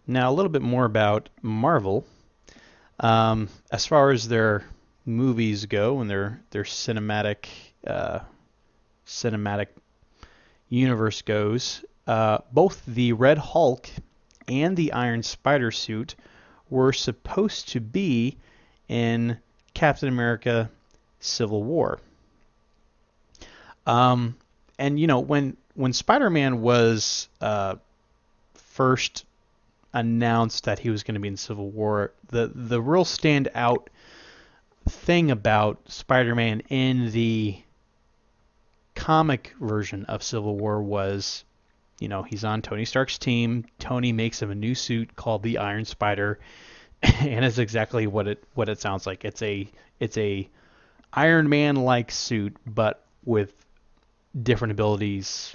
Now, a little bit more about Marvel. As far as their movies go and their uh, cinematic universe goes, both the Red Hulk and the Iron Spider suit were supposed to be in Captain America: Civil War. Um, and when Spider-Man was first announced that he was going to be in Civil War, the real standout thing about Spider-Man in the comic version of Civil War was, he's on Tony Stark's team. Tony makes him a new suit called the Iron Spider, and it's exactly what it sounds like. It's a Iron Man like suit, but with different abilities.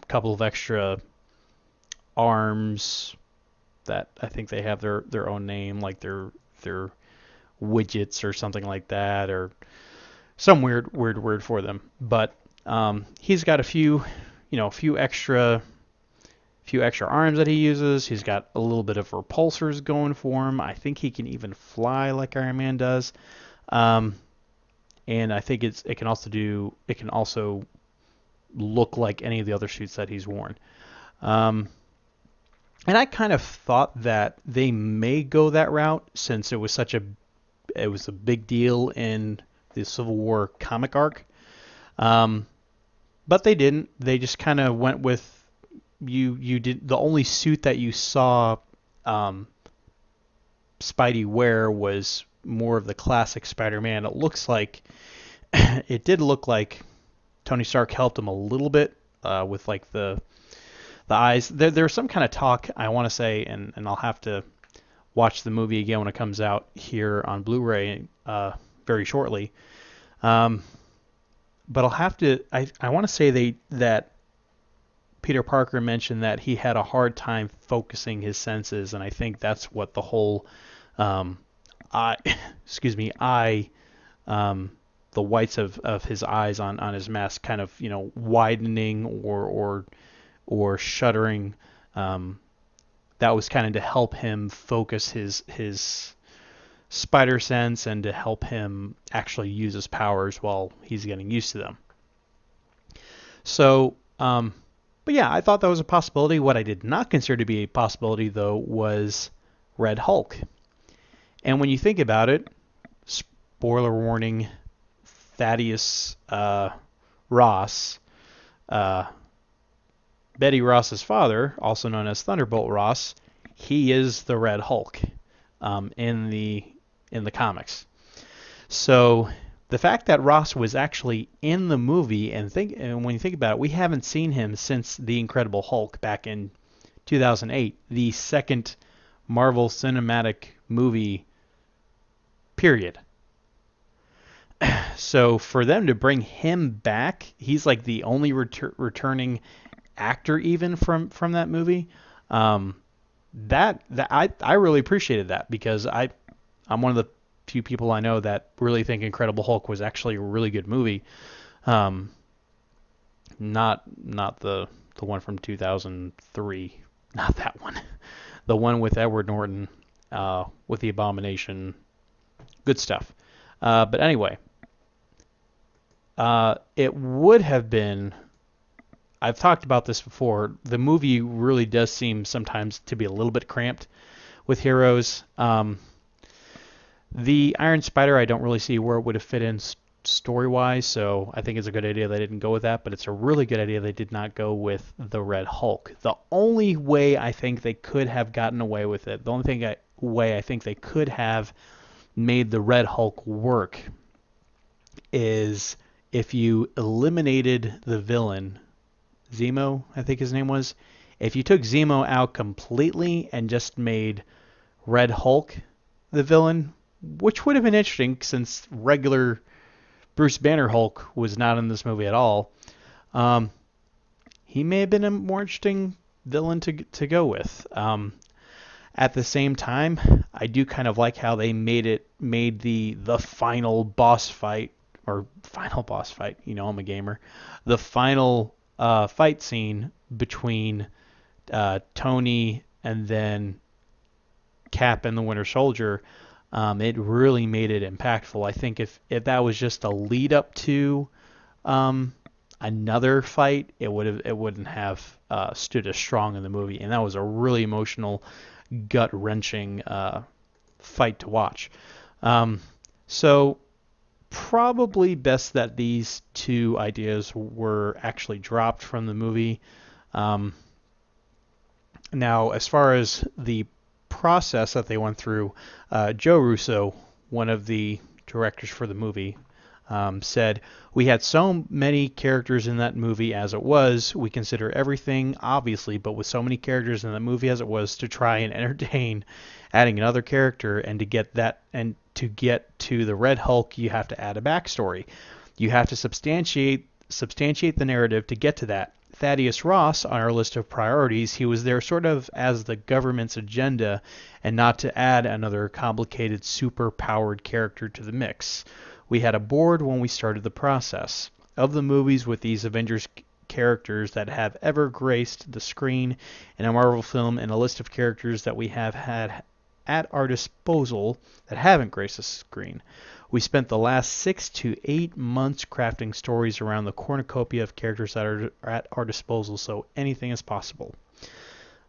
Couple of extra arms that I think they have their own name, like their widgets or something like that, or some weird word for them. But he's got a few extra arms that he uses. He's got a little bit of repulsors going for him. I think he can even fly like Iron Man does. Um, and I think it can also look like any of the other suits that he's worn. Um, and I kind of thought that they may go that route since it was a big deal in the Civil War comic arc. Um, but they didn't. They just kind of went with you did the only suit that you saw um, Spidey wear was more of the classic Spider-Man. It did look like Tony Stark helped him a little bit with like the eyes. There's some kind of talk I want to say, and I'll have to watch the movie again when it comes out here on Blu-ray very shortly. Um, but I'll have to. I want to say that Peter Parker mentioned that he had a hard time focusing his senses, and I think that's what the whole um, eye, excuse me, eye, the whites of his eyes on his mask kind of widening or shuddering. Um, that was kind of to help him focus his spider sense and to help him actually use his powers while he's getting used to them. So, but yeah, I thought that was a possibility. What I did not consider to be a possibility, though, was Red Hulk. And when you think about it, spoiler warning, Thaddeus Ross, uh, Betty Ross's father, also known as Thunderbolt Ross, he is the Red Hulk in the comics. So the fact that Ross was actually in the movie, and when you think about it, we haven't seen him since The Incredible Hulk back in 2008, the second Marvel Cinematic movie period. So for them to bring him back, he's like the only returning actor even from that movie. Um, that I really appreciated that because I'm one of the few people I know that really think Incredible Hulk was actually a really good movie. Um, not the one from 2003, not that one. The one with Edward Norton, with the Abomination, good stuff. But anyway, it would have been. I've talked about this before. The movie really does seem sometimes to be a little bit cramped with heroes. The Iron Spider, I don't really see where it would have fit in story-wise, so I think it's a good idea they didn't go with that, but it's a really good idea they did not go with the Red Hulk. The only way I think they could have gotten away with it, the only way I think they could have made the Red Hulk work is if you eliminated the villain, Zemo, I think his name was. If you took Zemo out completely and just made Red Hulk the villain, which would have been interesting since regular Bruce Banner Hulk was not in this movie at all, um, he may have been a more interesting villain to go with. At the same time, I do kind of like how they made the final boss fight or final boss fight. I'm a gamer. The final fight scene between Tony and then Cap and the Winter Soldier, it really made it impactful. I think if that was just a lead up to um, another fight, it wouldn't have stood as strong in the movie, and that was a really emotional, gut wrenching fight to watch. Um, so probably best that these two ideas were actually dropped from the movie. Um, Now, as far as the process that they went through, Joe Russo, one of the directors for the movie, said, "We had so many characters in that movie as it was. We consider everything, obviously, but with so many characters in the movie as it was, to try and entertain adding another character and to get to the Red Hulk, you have to add a backstory. You have to substantiate the narrative to get to that. Thaddeus Ross on our list of priorities, he was there sort of as the government's agenda and not to add another complicated super-powered character to the mix. We had a board when we started the process. Of the movies with these Avengers characters that have ever graced the screen in a Marvel film and a list of characters that we have had at our disposal that haven't graced the screen. We spent the last 6 to 8 months crafting stories around the cornucopia of characters that are at our disposal, so anything is possible."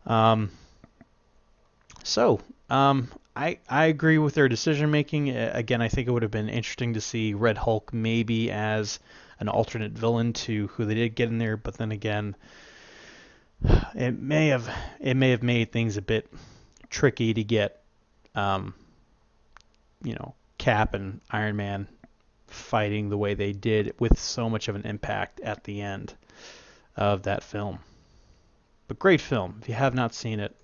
Um, I agree with their decision making. Again, I think it would have been interesting to see Red Hulk maybe as an alternate villain to who they did get in there, but then again, it may have made things a bit tricky to get um, Cap and Iron Man fighting the way they did with so much of an impact at the end of that film. But great film. If you have not seen it,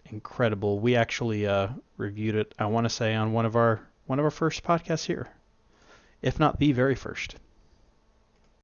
incredible. We actually reviewed it, I want to say, on one of our first podcasts here, if not the very first.